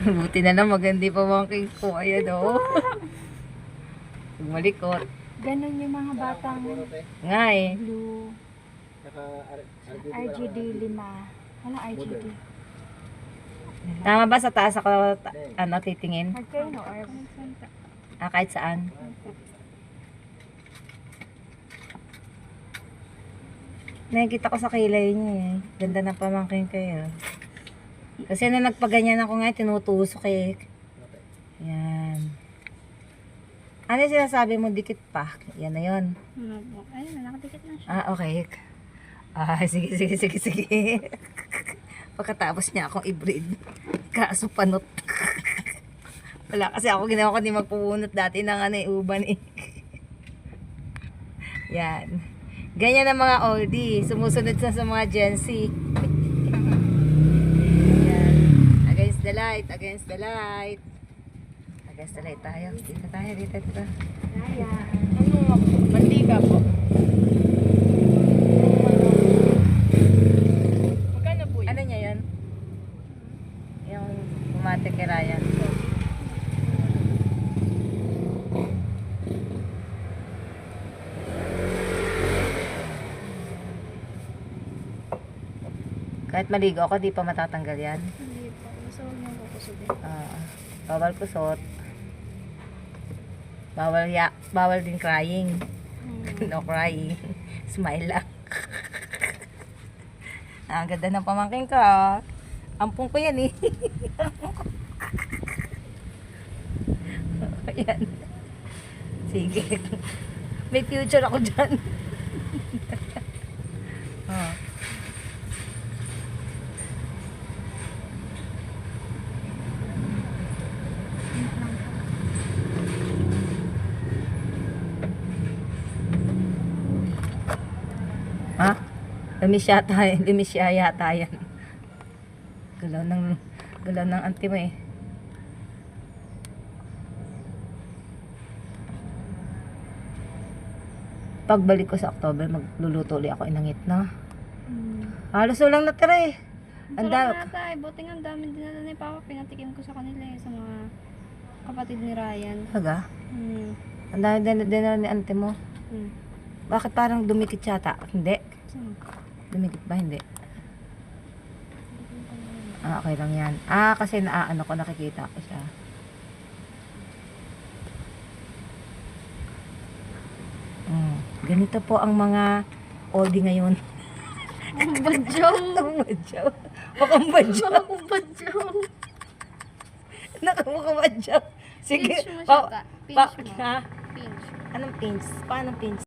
Buti na lang maganda pa pamangkin ko. Ayan o. Malikot. Ganon yung mga batang Nga eh. blue. RGD 5. Ano RGD? Tama ba sa taas ako titingin? Magkano or Kahit saan. Nakikita ko sa kilay niya eh. Ganda ng pamangkin kayo. Kasi na nagpaganyan ako nga, tinutusok eh. Yan. Ano yung sinasabi mo, dikit pa? Yan na yun. Ayun na, nakadikit na siya. Okay. Sige. Pagkatapos niya akong i-breed. Kaso panot. Wala kasi ako ginawa ko di magpupunot dati ng uban eh. Yan. Ganyan ang mga oldie. Sumusunod sa mga Gen Z. Yan. Against the light. Against the light tayo. Dito tayo. Ayan. Mantika po. Magkano po yun? Ano niya yun? Yung bumate kay Ryan. Kahit maligo ako, di pa matatanggal yan. Hindi po. Gusto ko niyang kukusubin. Bawal kusot. Bawal din crying. No crying. Smile lang. Ang ganda ng pamangkin ka. Ampong ko yan eh. Ayan. Sige. May future ako dyan. Ha? Limis yata yan. Galaw ng auntie mo eh. Pagbalik ko sa October, magluluto ulit ako inangit na. Halos walang natira eh. Ang dami. Buti nga ang dami dinala ni Papa. Pinatikim ko sa kanila eh, sa mga kapatid ni Ryan. Haga? Ang dami dinala ni auntie mo. Bakit parang dumikit yata? Hindi. Dumikit ba? Hindi. Okay lang yan. Kasi ko, nakikita ko siya. Ganito po ang mga oldie ngayon. Ang badyaw. Mukhang badyaw. Badyaw. Badyaw. Sige. Pinch mo siya ta. Pinch mo. Ha? Pinch. Anong pinch? Paano pinch?